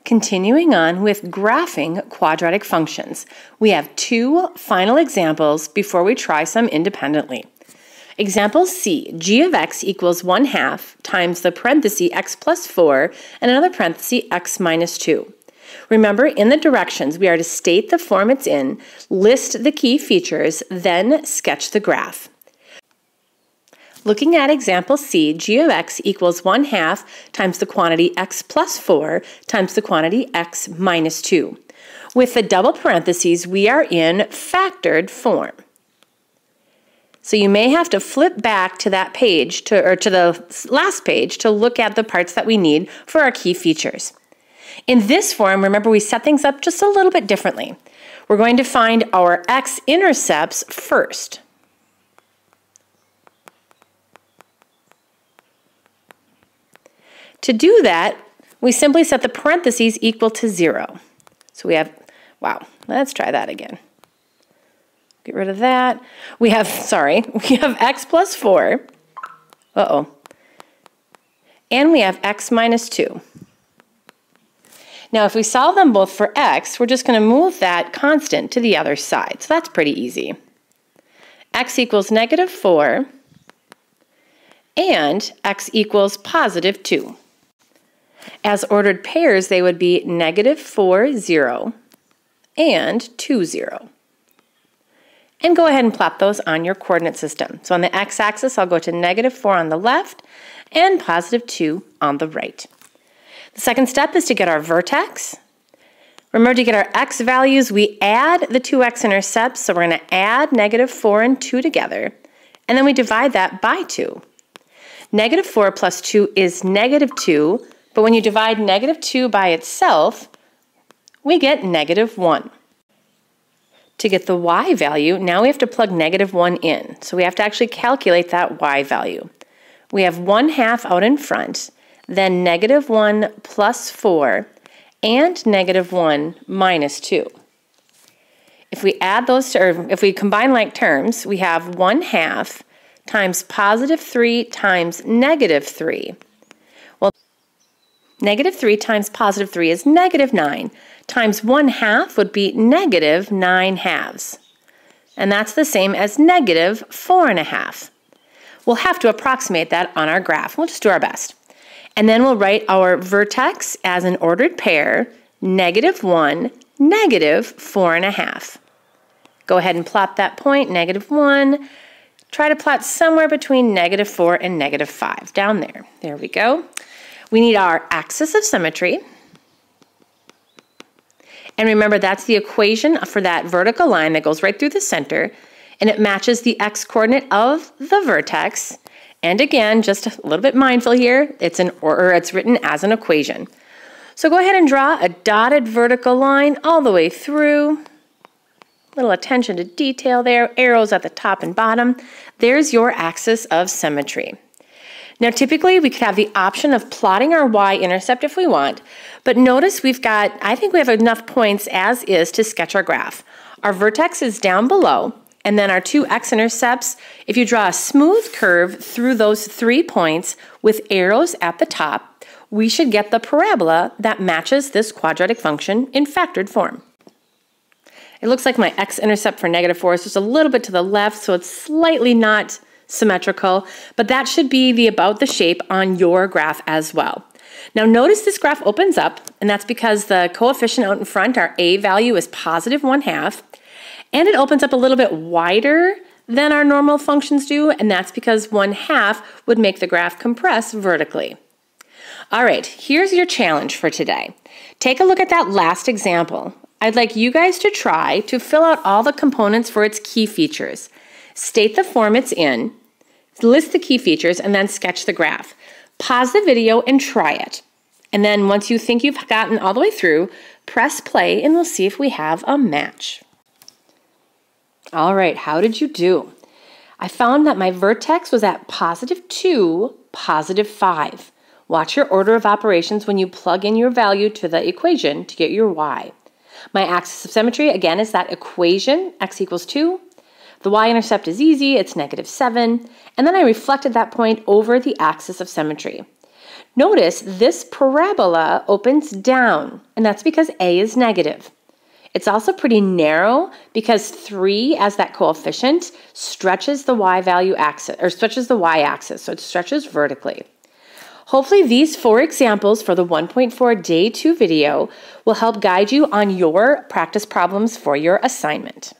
Continuing on with graphing quadratic functions, we have two final examples before we try some independently. Example C, g of x equals 1/2 times the parenthesis x plus 4 and another parenthesis x minus 2. Remember, in the directions, we are to state the form it's in, list the key features, then sketch the graph. Looking at example C, g of x equals 1/2 times the quantity x plus 4 times the quantity x minus 2. With the double parentheses, we are in factored form. So you may have to flip back to that page, to the last page, to look at the parts that we need for our key features. In this form, remember, we set things up just a little bit differently. We're going to find our x-intercepts first. To do that, we simply set the parentheses equal to 0. So we have, wow, let's try that again. Get rid of that. We have x plus 4. And we have x minus 2. Now, if we solve them both for x, we're just going to move that constant to the other side. So that's pretty easy. X equals -4, and x equals +2. As ordered pairs, they would be -4, 0, and 2, 0. And go ahead and plot those on your coordinate system. So on the x-axis, I'll go to -4 on the left and +2 on the right. The second step is to get our vertex. Remember, to get our x values, we add the two x-intercepts. So we're going to add -4 and 2 together, and then we divide that by 2. -4 plus 2 is -2, but when you divide -2 by itself, we get -1. To get the y value, now we have to plug -1 in. So we have to actually calculate that y value. We have 1/2 out in front, then -1 plus 4, and -1 minus 2. If we add those, or if we combine like terms, we have 1/2 times +3 times -3. Well, -3 times +3 is -9, times 1/2 would be -9/2. And that's the same as -4.5. We'll have to approximate that on our graph. We'll just do our best. And then we'll write our vertex as an ordered pair, -1, -4.5. Go ahead and plot that point, -1. Try to plot somewhere between -4 and -5, down there. There we go. We need our axis of symmetry. And remember, that's the equation for that vertical line that goes right through the center, and it matches the x-coordinate of the vertex. And again, just a little bit mindful here, it's written as an equation. So go ahead and draw a dotted vertical line all the way through. Little attention to detail there, arrows at the top and bottom. There's your axis of symmetry. Now, typically, we could have the option of plotting our y-intercept if we want, but notice I think we have enough points as is to sketch our graph. Our vertex is down below, and then our two x-intercepts, if you draw a smooth curve through those 3 points with arrows at the top, we should get the parabola that matches this quadratic function in factored form. It looks like my x-intercept for -4 is just a little bit to the left, so it's slightly not symmetrical, but that should be about the shape on your graph as well. Now notice this graph opens up, and that's because the coefficient out in front, our a value, is +1/2, and it opens up a little bit wider than our normal functions do, and that's because 1/2 would make the graph compress vertically. All right, here's your challenge for today. Take a look at that last example. I'd like you guys to try to fill out all the components for its key features. State the form it's in, list the key features, and then sketch the graph. Pause the video and try it. And then once you think you've gotten all the way through, press play and we'll see if we have a match. All right, how did you do? I found that my vertex was at +2, +5. Watch your order of operations when you plug in your value to the equation to get your y. My axis of symmetry, again, is that equation, x equals 2. The y-intercept is easy, it's -7, and then I reflected that point over the axis of symmetry. Notice this parabola opens down, and that's because a is negative. It's also pretty narrow because 3 as that coefficient stretches the stretches the y-axis, so it stretches vertically. Hopefully these 4 examples for the 1.4 Day 2 video will help guide you on your practice problems for your assignment.